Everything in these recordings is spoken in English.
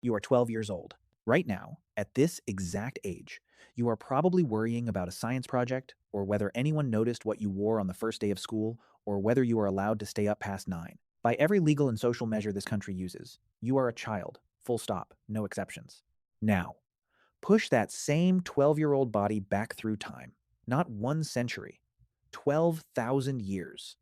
You are 12 years old. Right now, at this exact age, you are probably worrying about a science project, or whether anyone noticed what you wore on the first day of school, or whether you are allowed to stay up past 9. By every legal and social measure this country uses, you are a child. Full stop. No exceptions. Now, push that same 12-year-old body back through time. Not 1 century. 12,000 years.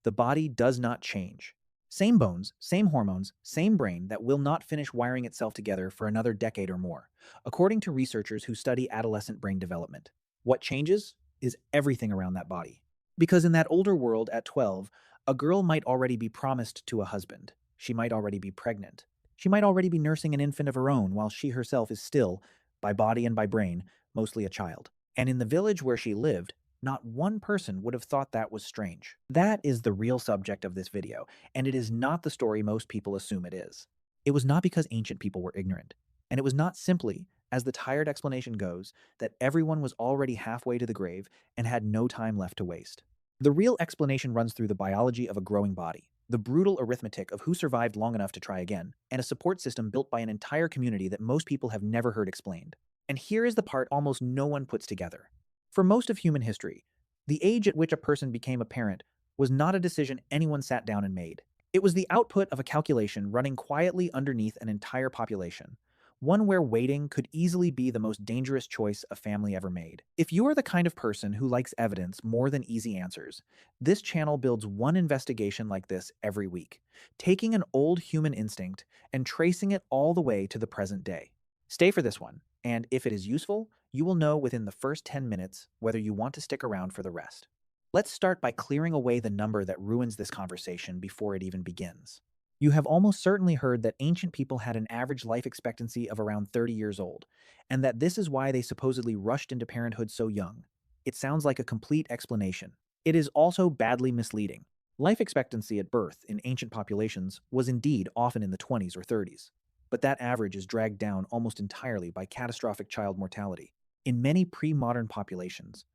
The body does not change. Same bones, same hormones, same brain that will not finish wiring itself together for another decade or more, according to researchers who study adolescent brain development. What changes is everything around that body. Because in that older world at 12, a girl might already be promised to a husband. She might already be pregnant. She might already be nursing an infant of her own while she herself is still, by body and by brain, mostly a child. And in the village where she lived, not one person would have thought that was strange. That is the real subject of this video, and it is not the story most people assume it is. It was not because ancient people were ignorant, and it was not simply, as the tired explanation goes, that everyone was already halfway to the grave and had no time left to waste. The real explanation runs through the biology of a growing body, the brutal arithmetic of who survived long enough to try again, and a support system built by an entire community that most people have never heard explained. And here is the part almost no one puts together. For most of human history, the age at which a person became a parent was not a decision anyone sat down and made. It was the output of a calculation running quietly underneath an entire population, one where waiting could easily be the most dangerous choice a family ever made. If you are the kind of person who likes evidence more than easy answers, this channel builds one investigation like this every week, taking an old human instinct and tracing it all the way to the present day. Stay for this one, and if it is useful, you will know within the first 10 minutes whether you want to stick around for the rest. Let's start by clearing away the number that ruins this conversation before it even begins. You have almost certainly heard that ancient people had an average life expectancy of around 30 years old, and that this is why they supposedly rushed into parenthood so young. It sounds like a complete explanation. It is also badly misleading. Life expectancy at birth in ancient populations was indeed often in the 20s or 30s, but that average is dragged down almost entirely by catastrophic child mortality. In many pre-modern populations,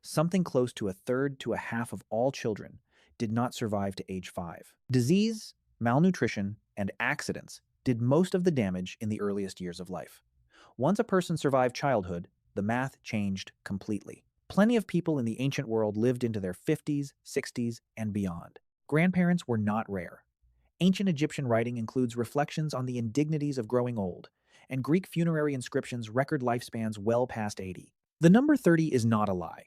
something close to a third to a half of all children did not survive to age 5. Disease, malnutrition, and accidents did most of the damage in the earliest years of life. Once a person survived childhood, the math changed completely. Plenty of people in the ancient world lived into their 50s, 60s, and beyond. Grandparents were not rare. Ancient Egyptian writing includes reflections on the indignities of growing old, and Greek funerary inscriptions record lifespans well past 80. The number 30 is not a lie,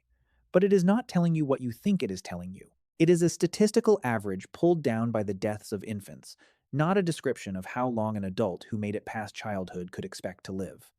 but it is not telling you what you think it is telling you. It is a statistical average pulled down by the deaths of infants, not a description of how long an adult who made it past childhood could expect to live.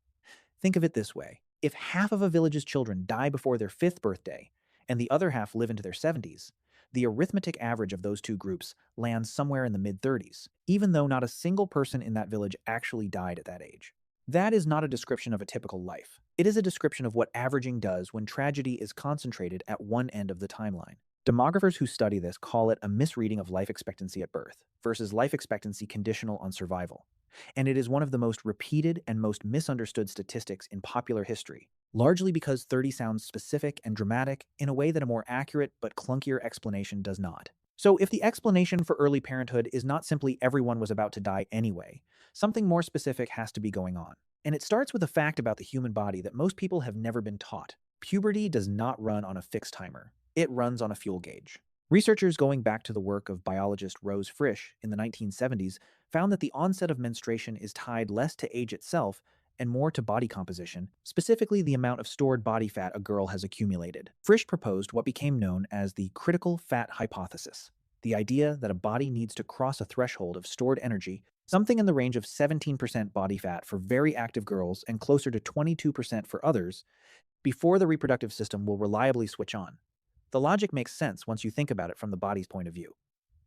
Think of it this way. If half of a village's children die before their 5th birthday, and the other half live into their 70s, the arithmetic average of those two groups lands somewhere in the mid-30s, even though not a single person in that village actually died at that age. That is not a description of a typical life. It is a description of what averaging does when tragedy is concentrated at one end of the timeline. Demographers who study this call it a misreading of life expectancy at birth versus life expectancy conditional on survival. And it is one of the most repeated and most misunderstood statistics in popular history, largely because 30 sounds specific and dramatic in a way that a more accurate but clunkier explanation does not. So if the explanation for early parenthood is not simply everyone was about to die anyway, something more specific has to be going on. And it starts with a fact about the human body that most people have never been taught. Puberty does not run on a fixed timer. It runs on a fuel gauge. Researchers going back to the work of biologist Rose Frisch in the 1970s found that the onset of menstruation is tied less to age itself and more to body composition, specifically the amount of stored body fat a girl has accumulated. Frisch proposed what became known as the critical fat hypothesis, the idea that a body needs to cross a threshold of stored energy, something in the range of 17% body fat for very active girls and closer to 22% for others, before the reproductive system will reliably switch on. The logic makes sense once you think about it from the body's point of view.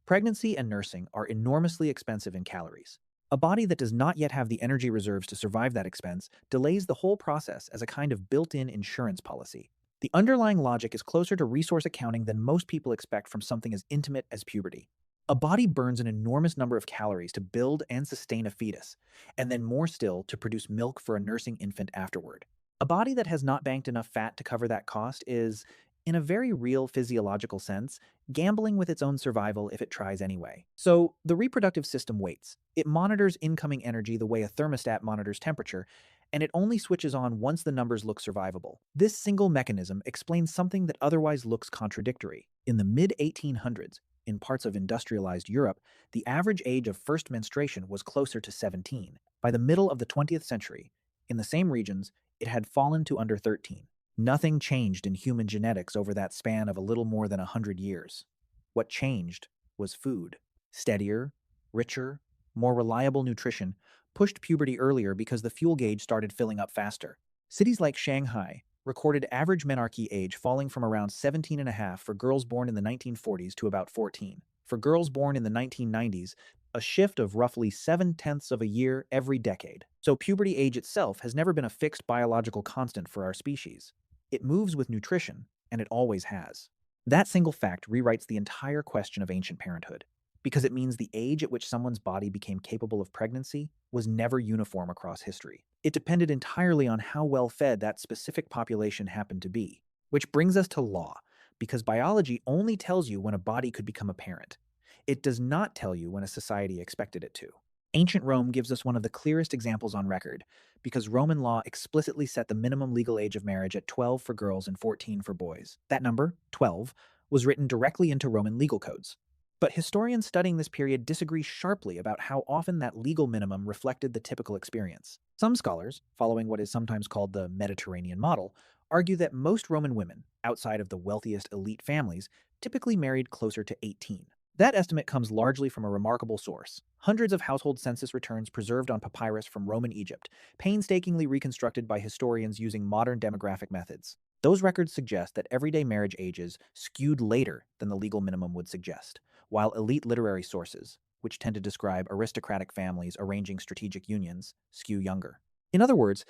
Pregnancy and nursing are enormously expensive in calories. A body that does not yet have the energy reserves to survive that expense delays the whole process as a kind of built-in insurance policy. The underlying logic is closer to resource accounting than most people expect from something as intimate as puberty. A body burns an enormous number of calories to build and sustain a fetus, and then more still to produce milk for a nursing infant afterward. A body that has not banked enough fat to cover that cost is, In a very real physiological sense, gambling with its own survival if it tries anyway. So, the reproductive system waits. It monitors incoming energy the way a thermostat monitors temperature, and it only switches on once the numbers look survivable. This single mechanism explains something that otherwise looks contradictory. In the mid 1800s, in parts of industrialized Europe, the average age of first menstruation was closer to 17. By the middle of the 20th century, in the same regions, it had fallen to under 13. Nothing changed in human genetics over that span of a little more than 100 years. What changed was food. Steadier, richer, more reliable nutrition pushed puberty earlier because the fuel gauge started filling up faster. Cities like Shanghai recorded average menarche age falling from around 17 and a half for girls born in the 1940s to about 14. For girls born in the 1990s, a shift of roughly 7/10 of a year every decade. So puberty age itself has never been a fixed biological constant for our species. It moves with nutrition, and it always has. That single fact rewrites the entire question of ancient parenthood, because it means the age at which someone's body became capable of pregnancy was never uniform across history. It depended entirely on how well fed that specific population happened to be. Which brings us to law, because biology only tells you when a body could become a parent. It does not tell you when a society expected it to. Ancient Rome gives us one of the clearest examples on record, because Roman law explicitly set the minimum legal age of marriage at 12 for girls and 14 for boys. That number, 12, was written directly into Roman legal codes. But historians studying this period disagree sharply about how often that legal minimum reflected the typical experience. Some scholars, following what is sometimes called the Mediterranean model, argue that most Roman women, outside of the wealthiest elite families, typically married closer to 18. That estimate comes largely from a remarkable source: hundreds of household census returns preserved on papyrus from Roman Egypt, painstakingly reconstructed by historians using modern demographic methods. Those records suggest that everyday marriage ages skewed later than the legal minimum would suggest, while elite literary sources, which tend to describe aristocratic families arranging strategic unions, skew younger. In other words,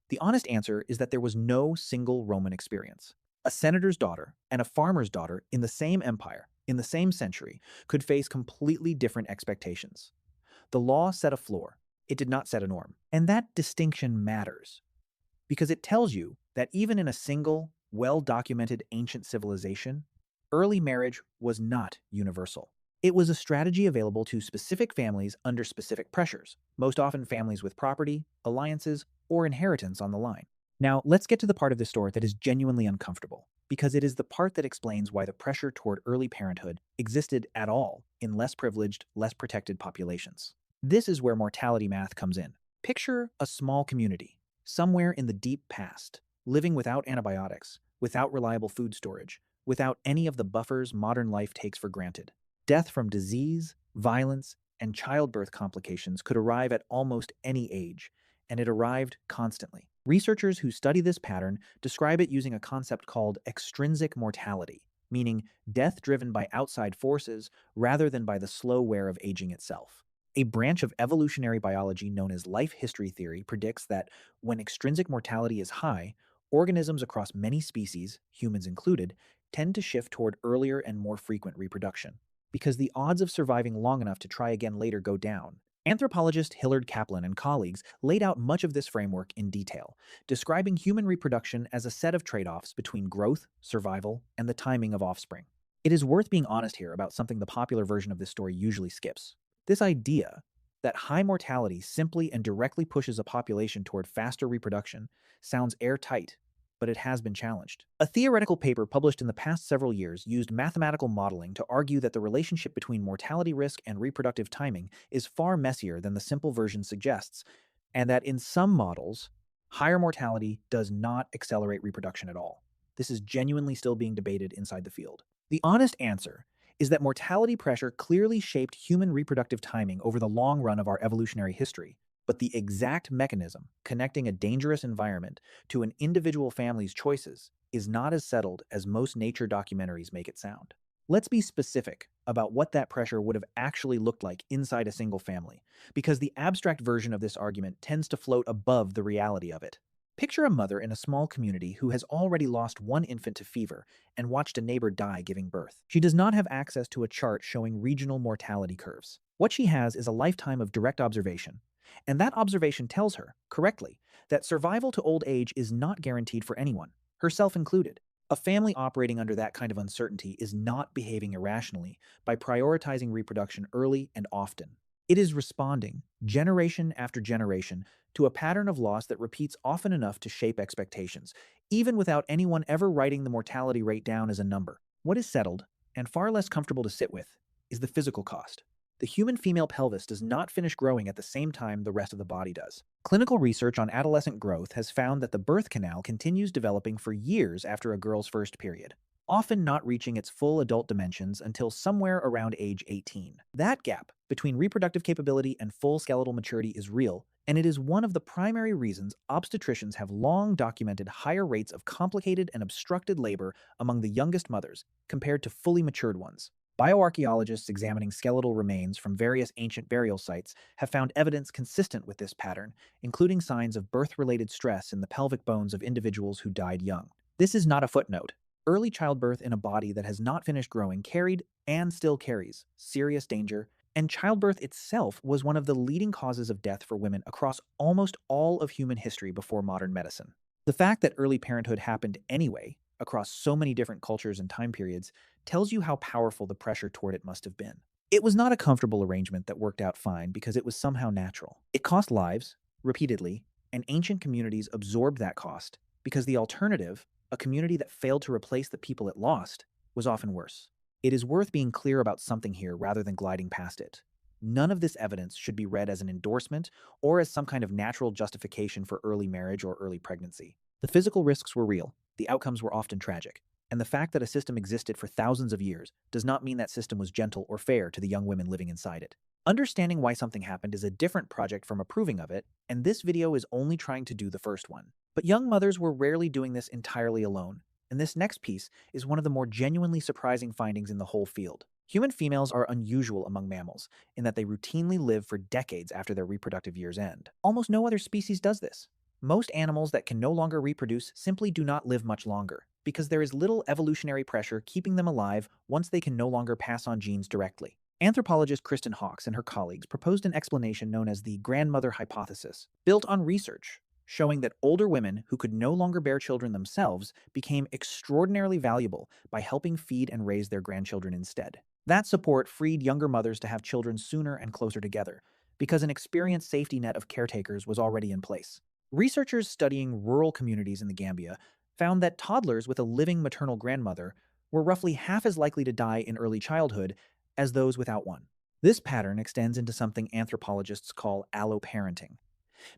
the honest answer is that there was no single Roman experience. A senator's daughter and a farmer's daughter in the same empire, in the same century, could face completely different expectations. The law set a floor, it did not set a norm. And that distinction matters, because it tells you that even in a single, well-documented ancient civilization, early marriage was not universal. It was a strategy available to specific families under specific pressures, most often families with property, alliances, or inheritance on the line. Now, let's get to the part of the story that is genuinely uncomfortable, because it is the part that explains why the pressure toward early parenthood existed at all in less privileged, less protected populations. This is where mortality math comes in. Picture a small community, somewhere in the deep past, living without antibiotics, without reliable food storage, without any of the buffers modern life takes for granted. Death from disease, violence, and childbirth complications could arrive at almost any age, and it arrived constantly. Researchers who study this pattern describe it using a concept called extrinsic mortality, meaning death driven by outside forces rather than by the slow wear of aging itself. A branch of evolutionary biology known as life history theory predicts that when extrinsic mortality is high, organisms across many species, humans included, tend to shift toward earlier and more frequent reproduction, because the odds of surviving long enough to try again later go down. Anthropologist Hillard Kaplan and colleagues laid out much of this framework in detail, describing human reproduction as a set of trade-offs between growth, survival, and the timing of offspring. It is worth being honest here about something the popular version of this story usually skips. This idea that high mortality simply and directly pushes a population toward faster reproduction sounds airtight, but it has been challenged. A theoretical paper published in the past several years used mathematical modeling to argue that the relationship between mortality risk and reproductive timing is far messier than the simple version suggests, and that in some models, higher mortality does not accelerate reproduction at all. This is genuinely still being debated inside the field. The honest answer is that mortality pressure clearly shaped human reproductive timing over the long run of our evolutionary history, but the exact mechanism connecting a dangerous environment to an individual family's choices is not as settled as most nature documentaries make it sound. Let's be specific about what that pressure would have actually looked like inside a single family, because the abstract version of this argument tends to float above the reality of it. Picture a mother in a small community who has already lost one infant to fever and watched a neighbor die giving birth. She does not have access to a chart showing regional mortality curves. What she has is a lifetime of direct observation, and that observation tells her, correctly, that survival to old age is not guaranteed for anyone, herself included. A family operating under that kind of uncertainty is not behaving irrationally by prioritizing reproduction early and often. It is responding, generation after generation, to a pattern of loss that repeats often enough to shape expectations, even without anyone ever writing the mortality rate down as a number. What is settled, and far less comfortable to sit with, is the physical cost. The human female pelvis does not finish growing at the same time the rest of the body does. Clinical research on adolescent growth has found that the birth canal continues developing for years after a girl's first period, often not reaching its full adult dimensions until somewhere around age 18. That gap between reproductive capability and full skeletal maturity is real, and it is one of the primary reasons obstetricians have long documented higher rates of complicated and obstructed labor among the youngest mothers compared to fully matured ones. Bioarchaeologists examining skeletal remains from various ancient burial sites have found evidence consistent with this pattern, including signs of birth-related stress in the pelvic bones of individuals who died young. This is not a footnote. Early childbirth in a body that has not finished growing carried, and still carries, serious danger, and childbirth itself was one of the leading causes of death for women across almost all of human history before modern medicine. The fact that early parenthood happened anyway, across so many different cultures and time periods, tells you how powerful the pressure toward it must have been. It was not a comfortable arrangement that worked out fine because it was somehow natural. It cost lives, repeatedly, and ancient communities absorbed that cost because the alternative, a community that failed to replace the people it lost, was often worse. It is worth being clear about something here rather than gliding past it. None of this evidence should be read as an endorsement or as some kind of natural justification for early marriage or early pregnancy. The physical risks were real, the outcomes were often tragic, and the fact that a system existed for thousands of years does not mean that system was gentle or fair to the young women living inside it. Understanding why something happened is a different project from approving of it, and this video is only trying to do the first one. But young mothers were rarely doing this entirely alone, and this next piece is one of the more genuinely surprising findings in the whole field. Human females are unusual among mammals in that they routinely live for decades after their reproductive years end. Almost no other species does this. Most animals that can no longer reproduce simply do not live much longer, because there is little evolutionary pressure keeping them alive once they can no longer pass on genes directly. Anthropologist Kristen Hawkes and her colleagues proposed an explanation known as the grandmother hypothesis, built on research showing that older women who could no longer bear children themselves became extraordinarily valuable by helping feed and raise their grandchildren instead. That support freed younger mothers to have children sooner and closer together, because an experienced safety net of caretakers was already in place. Researchers studying rural communities in the Gambia found that toddlers with a living maternal grandmother were roughly half as likely to die in early childhood as those without one. This pattern extends into something anthropologists call alloparenting,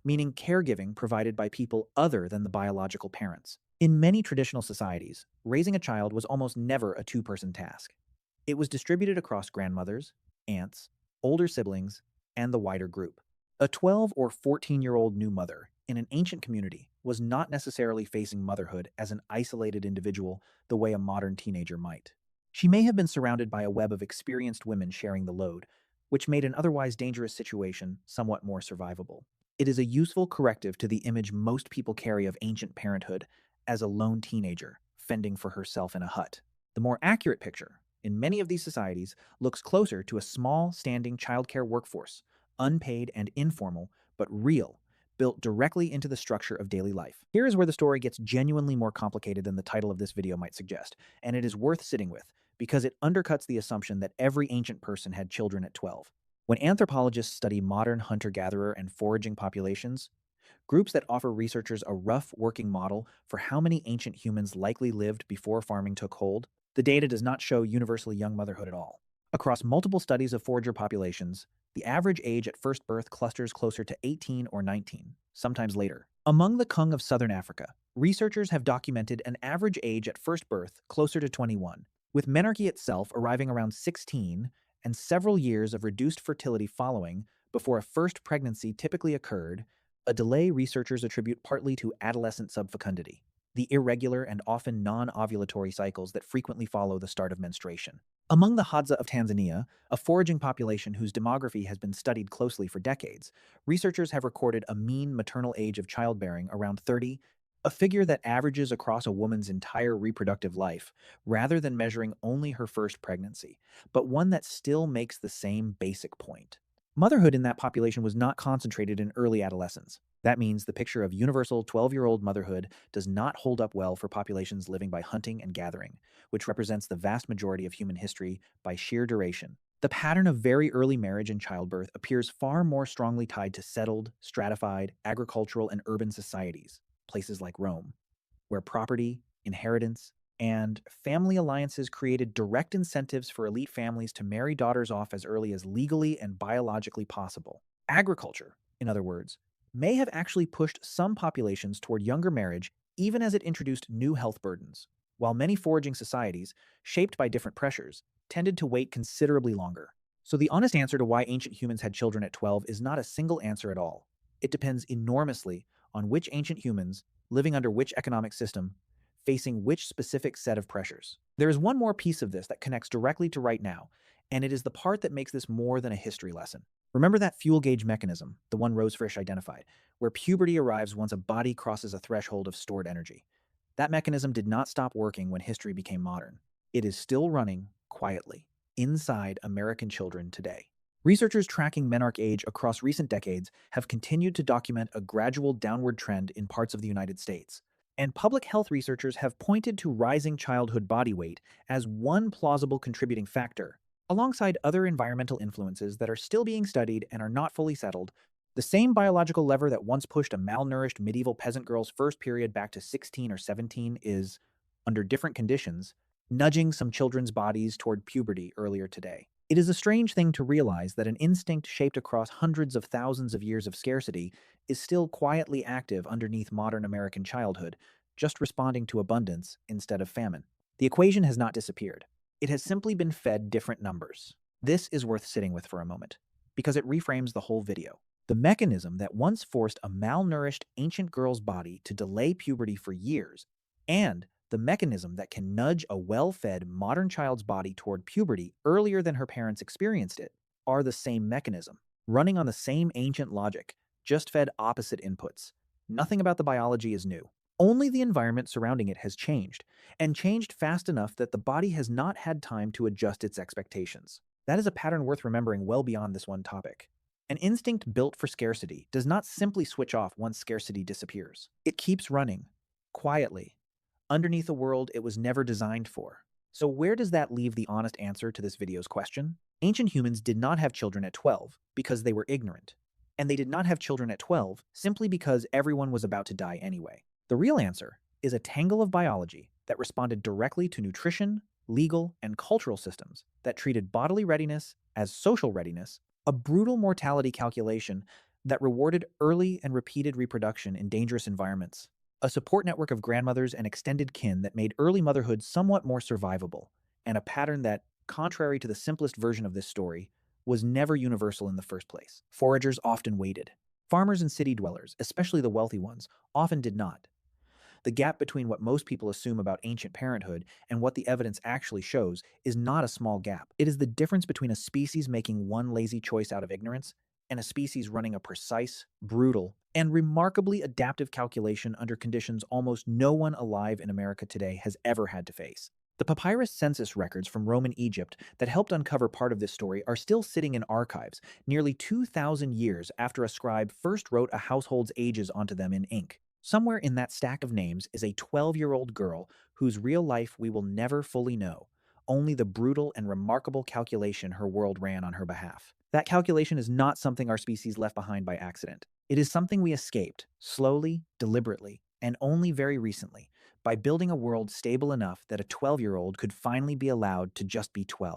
meaning caregiving provided by people other than the biological parents. In many traditional societies, raising a child was almost never a two-person task. It was distributed across grandmothers, aunts, older siblings, and the wider group. A 12 or 14-year-old new mother in an ancient community was not necessarily facing motherhood as an isolated individual the way a modern teenager might. She may have been surrounded by a web of experienced women sharing the load, which made an otherwise dangerous situation somewhat more survivable. It is a useful corrective to the image most people carry of ancient parenthood as a lone teenager fending for herself in a hut. The more accurate picture, in many of these societies, looks closer to a small, standing childcare workforce, unpaid and informal, but real, built directly into the structure of daily life. Here is where the story gets genuinely more complicated than the title of this video might suggest, and it is worth sitting with, because it undercuts the assumption that every ancient person had children at 12. When anthropologists study modern hunter-gatherer and foraging populations, groups that offer researchers a rough working model for how many ancient humans likely lived before farming took hold, the data does not show universally young motherhood at all. Across multiple studies of forager populations, the average age at first birth clusters closer to 18 or 19, sometimes later. Among the Kung of southern Africa, researchers have documented an average age at first birth closer to 21, with menarche itself arriving around 16 and several years of reduced fertility following before a first pregnancy typically occurred, a delay researchers attribute partly to adolescent subfecundity, the irregular and often non-ovulatory cycles that frequently follow the start of menstruation. Among the Hadza of Tanzania, a foraging population whose demography has been studied closely for decades, researchers have recorded a mean maternal age of childbearing around 30, a figure that averages across a woman's entire reproductive life, rather than measuring only her first pregnancy, but one that still makes the same basic point. Motherhood in that population was not concentrated in early adolescence. That means the picture of universal 12-year-old motherhood does not hold up well for populations living by hunting and gathering, which represents the vast majority of human history by sheer duration. The pattern of very early marriage and childbirth appears far more strongly tied to settled, stratified, agricultural, and urban societies, places like Rome, where property, inheritance, and family alliances created direct incentives for elite families to marry daughters off as early as legally and biologically possible. Agriculture, in other words, may have actually pushed some populations toward younger marriage even as it introduced new health burdens, while many foraging societies, shaped by different pressures, tended to wait considerably longer. So the honest answer to why ancient humans had children at 12 is not a single answer at all. It depends enormously on which ancient humans, living under which economic system, facing which specific set of pressures. There is one more piece of this that connects directly to right now, and it is the part that makes this more than a history lesson. Remember that fuel gauge mechanism, the one Rose Frisch identified, where puberty arrives once a body crosses a threshold of stored energy. That mechanism did not stop working when history became modern. It is still running, quietly, inside American children today. Researchers tracking menarche age across recent decades have continued to document a gradual downward trend in parts of the United States. And public health researchers have pointed to rising childhood body weight as one plausible contributing factor, alongside other environmental influences that are still being studied and are not fully settled. The same biological lever that once pushed a malnourished medieval peasant girl's first period back to 16 or 17 is, under different conditions, nudging some children's bodies toward puberty earlier today. It is a strange thing to realize that an instinct shaped across hundreds of thousands of years of scarcity is still quietly active underneath modern American childhood, just responding to abundance instead of famine. The equation has not disappeared. It has simply been fed different numbers. This is worth sitting with for a moment, because it reframes the whole video. The mechanism that once forced a malnourished ancient girl's body to delay puberty for years, and the mechanism that can nudge a well-fed modern child's body toward puberty earlier than her parents experienced it, are the same mechanism, running on the same ancient logic, just fed opposite inputs. Nothing about the biology is new. Only the environment surrounding it has changed, and changed fast enough that the body has not had time to adjust its expectations. That is a pattern worth remembering well beyond this one topic. An instinct built for scarcity does not simply switch off once scarcity disappears. It keeps running, quietly, underneath a world it was never designed for. So where does that leave the honest answer to this video's question? Ancient humans did not have children at 12 because they were ignorant. And they did not have children at 12 simply because everyone was about to die anyway. The real answer is a tangle of biology that responded directly to nutrition, legal, and cultural systems that treated bodily readiness as social readiness, a brutal mortality calculation that rewarded early and repeated reproduction in dangerous environments, a support network of grandmothers and extended kin that made early motherhood somewhat more survivable, and a pattern that, contrary to the simplest version of this story, was never universal in the first place. Foragers often waited. Farmers and city dwellers, especially the wealthy ones, often did not. The gap between what most people assume about ancient parenthood and what the evidence actually shows is not a small gap. It is the difference between a species making one lazy choice out of ignorance and a species running a precise, brutal, and remarkably adaptive calculation under conditions almost no one alive in America today has ever had to face. The papyrus census records from Roman Egypt that helped uncover part of this story are still sitting in archives, nearly 2,000 years after a scribe first wrote a household's ages onto them in ink. Somewhere in that stack of names is a 12-year-old girl whose real life we will never fully know, only the brutal and remarkable calculation her world ran on her behalf. That calculation is not something our species left behind by accident. It is something we escaped, slowly, deliberately, and only very recently, by building a world stable enough that a 12-year-old could finally be allowed to just be 12.